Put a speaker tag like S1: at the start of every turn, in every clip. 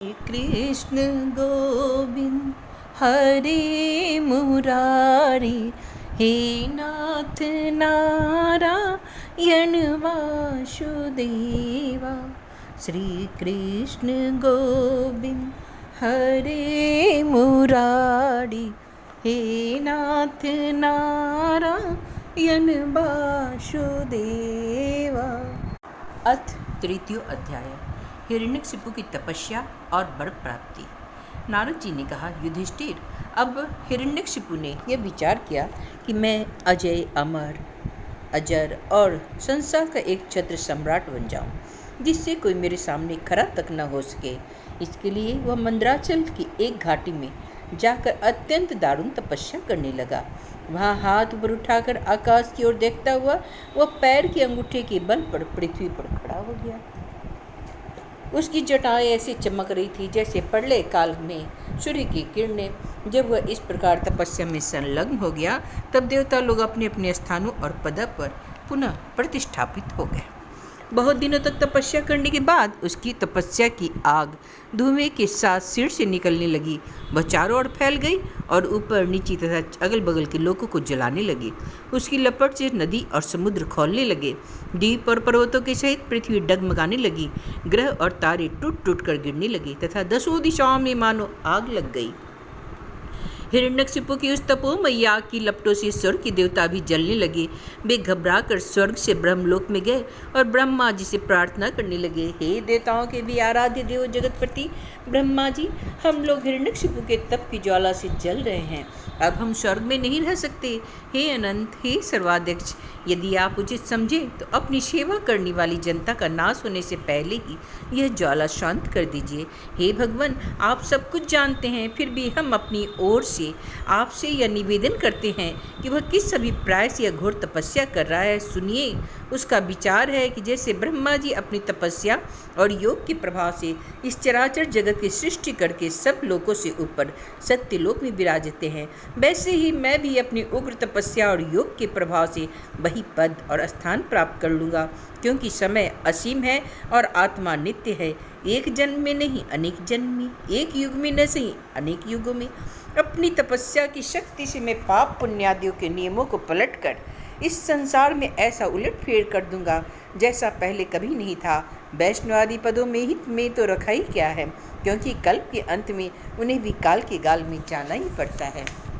S1: कृष्ण गोविंद हरे मुरारी, हे नाथ नारायण वासुदेवा। श्री कृष्ण गोविंद हरे मुरारी, हे नाथ नारायण वासुदेवा। अथ तृतीय अध्याय, हिरण्यकशिपु की तपस्या और वर प्राप्ति। नारद जी ने कहा, युधिष्ठिर, अब हिरण्यकशिपु ने यह विचार किया कि मैं अजय, अमर, अजर और संसार का एक छत्र सम्राट बन जाऊं, जिससे कोई मेरे सामने खड़ा तक न हो सके। इसके लिए वह मंदराचल की एक घाटी में जाकर अत्यंत दारुण तपस्या करने लगा। वहाँ हाथ ऊपर उठाकर आकाश की ओर देखता हुआ वह पैर के अंगूठे के बल पर पृथ्वी पर खड़ा हो गया। उसकी जटाएं ऐसी चमक रही थी जैसे प्रलय काल में सूर्य की किरणें। जब वह इस प्रकार तपस्या में संलग्न हो गया, तब देवता लोग अपने अपने स्थानों और पद पर पुनः प्रतिष्ठापित हो गए। बहुत दिनों तक तपस्या करने के बाद उसकी तपस्या की आग धुएं के साथ सिर से निकलने लगी। वह चारों ओर फैल गई और ऊपर नीचे तथा अगल बगल के लोगों को जलाने लगी। उसकी लपट से नदी और समुद्र खौलने लगे। द्वीप और पर्वतों के सहित पृथ्वी डगमगाने लगी। ग्रह और तारे टूट टूट कर गिरने लगे तथा दसों दिशाओं में मानो आग लग गई। हिरण्यकशिपु की उस तपोमयी आग की लपटों से स्वर्ग के देवता भी जलने लगे। वे घबराकर स्वर्ग से ब्रह्मलोक में गए और ब्रह्मा जी से प्रार्थना करने लगे, हे देवताओं के भी आराध्य देव जगतपति ब्रह्मा जी, हम लोग हिरण्यकशिपु के तप की ज्वाला से जल रहे हैं। अब हम स्वर्ग में नहीं रह सकते। हे अनंत, हे सर्वाध्यक्ष, यदि आप उचित समझे तो अपनी सेवा करने वाली जनता का नाश होने से पहले ही यह ज्वाला शांत कर दीजिए। हे भगवान, आप सब कुछ जानते हैं, फिर भी हम अपनी ओर से आपसे यह निवेदन करते हैं कि वह किस अभिप्राय से यह घोर तपस्या कर रहा है। सुनिए, उसका विचार है कि जैसे ब्रह्मा जी अपनी तपस्या और योग के प्रभाव से इस चराचर जगत की सृष्टि करके सब लोगों से ऊपर सत्यलोक में विराजते हैं, वैसे ही मैं भी अपनी उग्र तपस्या और योग के प्रभाव से वही पद और स्थान प्राप्त कर लूँगा, क्योंकि समय असीम है और आत्मा नित्य है। एक जन्म में नहीं, अनेक जन्म में, एक युग में न सही अनेक युगों में अपनी तपस्या की शक्ति से मैं पाप पुण्यादियों के नियमों को पलटकर इस संसार में ऐसा उलटफेर कर दूंगा जैसा पहले कभी नहीं था। वैष्णवादि पदों में ही में तो रखा ही क्या है, क्योंकि कल्प के अंत में उन्हें भी काल के गाल में जाना ही पड़ता है।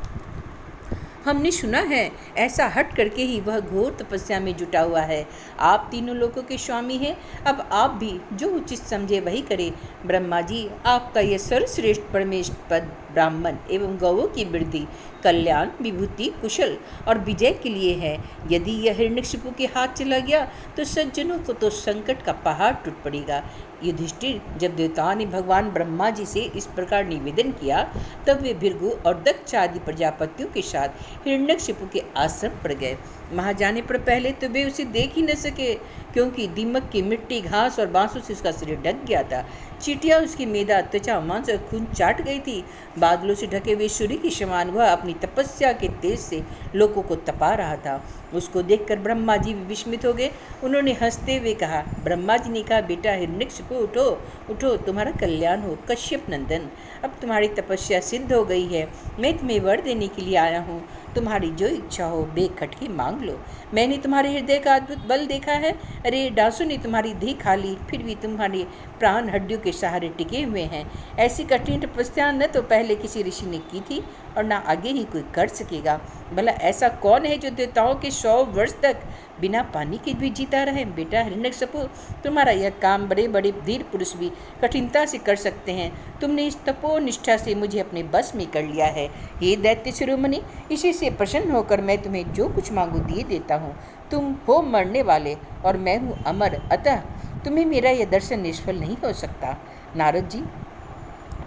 S1: हमने सुना है ऐसा हट करके ही वह घोर तपस्या में जुटा हुआ है। आप तीनों लोगों के स्वामी हैं, अब आप भी जो उचित समझे वही करें। ब्रह्मा जी, आपका यह सर्वश्रेष्ठ परमेश पद ब्राह्मण एवं गौओं की वृद्धि, कल्याण, विभूति, कुशल और विजय के लिए है। यदि यह हिरण्यकशिपु के हाथ चला गया तो सज्जनों को तो संकट का पहाड़ टूट पड़ेगा। युधिष्ठिर, जब देवताओं ने भगवान ब्रह्मा जी से इस प्रकार निवेदन किया, तब वे भृगु और दक्ष आदि प्रजापतियों के साथ हिरण्यकशिपु के आश्रम पर गए। वहां जाने पर पहले तो वे उसे देख ही न सके, क्योंकि दीमक की मिट्टी, घास और बांसों से उसका शरीर ढक गया था। चींटियां उसकी मेदा, त्वचा, मांस और खून चाट गई थी। बादलों से ढके हुए सूर्य के समान वह अपनी तपस्या के तेज से लोगों को तपा रहा था। उसको देखकर ब्रह्मा जी भी विस्मित हो गए। उन्होंने हंसते हुए कहा, ब्रह्मा जी ने कहा, बेटा हिरण्यकशिपु, उठो उठो, तुम्हारा कल्याण हो। कश्यप नंदन, अब तुम्हारी तपस्या सिद्ध हो गई है। मैं तुम्हें वर देने के लिए आया हूँ। तुम्हारी जो इच्छा हो बेखटके मांग लो। मैंने तुम्हारे हृदय का अद्भुत बल देखा है। अरे, डांसों ने तुम्हारी देह खा ली, फिर भी तुम्हारे प्राण हड्डियों के सहारे टिके हुए हैं। ऐसी कठिन तपस्या न तो पहले किसी ऋषि ने की थी और न आगे ही कोई कर सकेगा। भला ऐसा कौन है जो देवताओं के 100 वर्ष तक बिना पानी के भी जीता रहे? बेटा हिरण्यकशिपु, तुम्हारा यह काम बड़े बड़े वीर पुरुष भी कठिनता से कर सकते हैं। तुमने इस तपोनिष्ठा से मुझे अपने बस में कर लिया है। हे दैत्य शिरोमणि, इसी से प्रसन्न होकर मैं तुम्हें जो कुछ मांगू दिए देता हूँ। तुम हो मरने वाले और मैं हूँ अमर, अतः तुम्हें मेरा यह दर्शन निष्फल नहीं हो सकता। नारद जी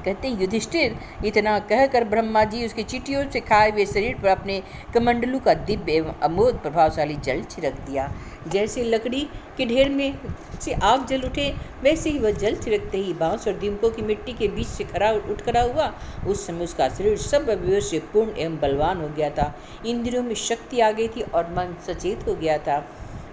S1: कहते, युधिष्ठिर, इतना कहकर ब्रह्मा जी उसके चींटियों से खाए हुए शरीर पर अपने कमंडलू का दिव्य एवं अमोघ प्रभावशाली जल छिड़क दिया। जैसे लकड़ी के ढेर में से आग जल उठे, वैसे ही वह जल छिड़कते ही बांस और दीमकों की मिट्टी के बीच से उठ खड़ा हुआ। उस समय उसका शरीर सब अवयवों से पूर्ण एवं बलवान हो गया था। इंद्रियों में शक्ति आ गई थी और मन सचेत हो गया था।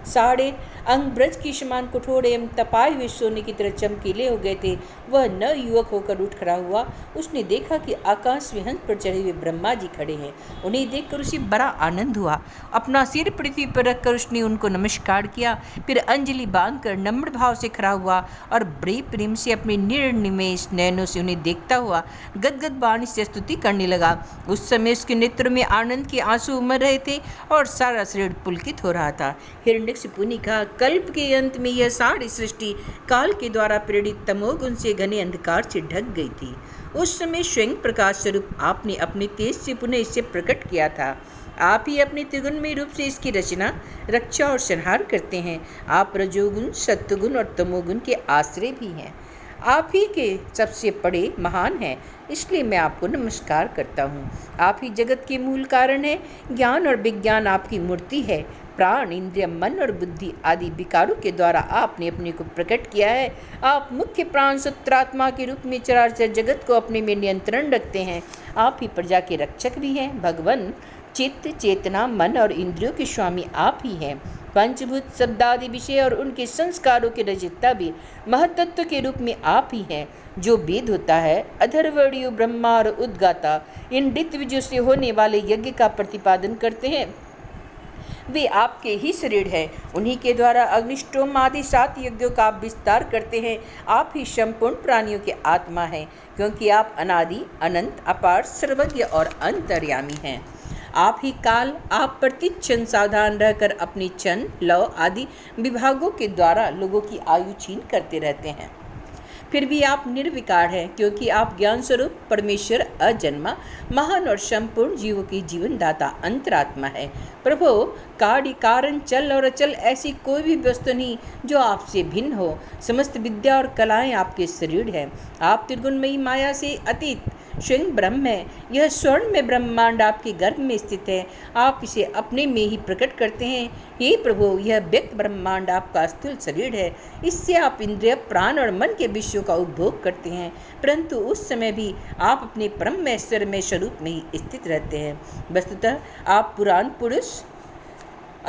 S1: साढ़े अंग ब्रज की समान कठोर एवं तपाए हुए सोने की तरह चमकीले हो गए थे। वह नव युवक होकर उठ खड़ा हुआ। उसने देखा कि आकाश में हंस पर चढ़े हुए ब्रह्मा जी खड़े हैं। उन्हें देखकर उसे बड़ा आनंद हुआ। अपना सिर पृथ्वी पर रखकर उसने उनको नमस्कार किया, फिर अंजलि बांधकर नम्र भाव से खड़ा हुआ और बड़े प्रेम से अपने निर्निमेष नयनों से उन्हें देखता हुआ गदगद वाणी से स्तुति करने लगा। उस समय उसके नेत्रों में आनंद के आंसू उमड़ रहे थे और सारा शरीर पुलकित हो रहा था। हिरण्यकशिपु ने कहा, कल्प के अंत में यह सारी सृष्टि काल के द्वारा प्रेरित तमोगुण से घने अंधकार से ढक गई थी। उस समय स्वयं प्रकाश स्वरूप आपने अपने तेज से पुनः इसे प्रकट किया था। आप ही अपने त्रिगुणमय रूप से इसकी रचना, रक्षा और संहार करते हैं। आप रजोगुण, सत्वगुण और तमोगुण के आश्रय भी हैं। आप ही के सबसे बड़े महान हैं, इसलिए मैं आपको नमस्कार करता हूँ। आप ही जगत के मूल कारण हैं। ज्ञान और विज्ञान आपकी मूर्ति है। प्राण, इंद्रिय, मन और बुद्धि आदि विकारों के द्वारा आपने अपने को प्रकट किया है। आप मुख्य प्राण सूत्रात्मा के रूप में चराचर जगत को अपने में नियंत्रण रखते हैं। आप ही प्रजा के रक्षक भी हैं। भगवान, चित्त, चेतना, मन और इंद्रियों के स्वामी आप ही हैं। पंचभूत, शब्दादि विषय और उनके संस्कारों के रचयिता भी महतत्व के रूप में आप ही हैं। जो वेद होता है, अधर्वणीय ब्रह्मा और उद्गाता इन ऋत्विजों से होने वाले यज्ञ का प्रतिपादन करते हैं, वे आपके ही शरीर हैं। उन्हीं के द्वारा अग्निष्टोम आदि 7 यज्ञों का आप विस्तार करते हैं। आप ही संपूर्ण प्राणियों के आत्मा हैं, क्योंकि आप अनादि, अनंत, अपार, सर्वज्ञ और अंतर्यामी हैं। आप ही काल, आप प्रतिक्षण सावधान रहकर अपनी छन, लव आदि विभागों के द्वारा लोगों की आयु छीन करते रहते हैं। फिर भी आप निर्विकार हैं, क्योंकि आप ज्ञान स्वरूप परमेश्वर अजन्मा, महान और संपूर्ण जीवों की जीवनदाता अंतरात्मा है। प्रभु, कार्य, कारण, चल और अचल ऐसी कोई भी वस्तु नहीं जो आपसे भिन्न हो। समस्त विद्या और कलाएं आपके शरीर हैं। आप त्रिगुणमयी माया से अतीत स्वयं ब्रह्म है। यह स्वर्ण में ब्रह्मांड आपके गर्भ में स्थित है। आप इसे अपने में ही प्रकट करते हैं। हे प्रभु, यह व्यक्त ब्रह्मांड आपका स्थूल शरीर है। इससे आप इंद्रिय, प्राण और मन के विषयों का उपभोग करते हैं, परंतु उस समय भी आप अपने परम ऐश्वर्यमय स्वरूप में ही स्थित रहते हैं। वस्तुतः आप पुराण पुरुष,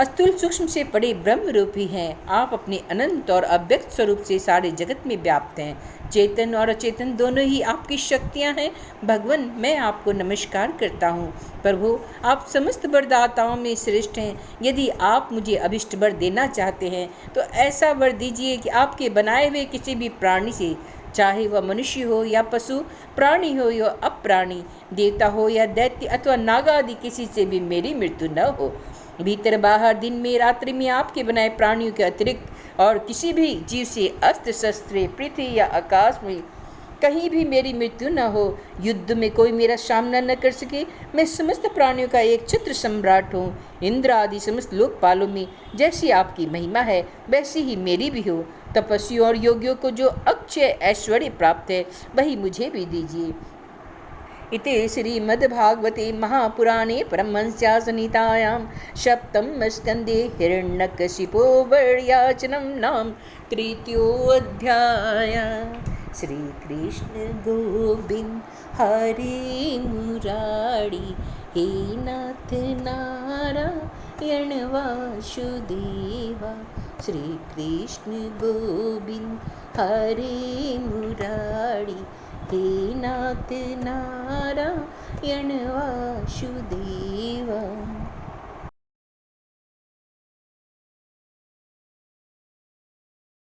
S1: स्थूल सूक्ष्म से पड़े ब्रह्म रूपी हैं। आप अपने अनंत और अव्यक्त स्वरूप से सारे जगत में व्याप्त हैं। चेतन और अचेतन दोनों ही आपकी शक्तियां हैं। भगवान, मैं आपको नमस्कार करता हूँ। प्रभु, आप समस्त वरदाताओं में श्रेष्ठ हैं। यदि आप मुझे अभिष्ट वर देना चाहते हैं तो ऐसा वर दीजिए कि आपके बनाए हुए किसी भी प्राणी से, चाहे वह मनुष्य हो या पशु, प्राणी हो या अप्राणी, देवता हो या दैत्य अथवा नाग आदि, किसी से भी मेरी मृत्यु न हो। भीतर बाहर, दिन में, रात्रि में आपके बनाए प्राणियों के अतिरिक्त और किसी भी जीव से अस्त्र शस्त्र, पृथ्वी या आकाश में कहीं भी मेरी मृत्यु न हो। युद्ध में कोई मेरा सामना न कर सके। मैं समस्त प्राणियों का एक छत्र सम्राट हूँ। इंद्र आदि समस्त लोकपालों में जैसी आपकी महिमा है, वैसी ही मेरी भी हो। तपस्वियों और योगियों को जो अक्षय ऐश्वर्य प्राप्त है, वही मुझे भी दीजिए। इति श्रीमद्भागवते महापुराणे परमहंस्यां संहितायां सप्तम स्कन्धे हिरण्यकशिपो वर्याचनं नाम तृतीयोऽध्याय। श्री कृष्ण गोविंद हरे मुरारी, हे नाथ नारायण वासुदेवा। श्री कृष्ण गोविंद हरे मुरारी, हे नाथ नारायण वासुदेवा।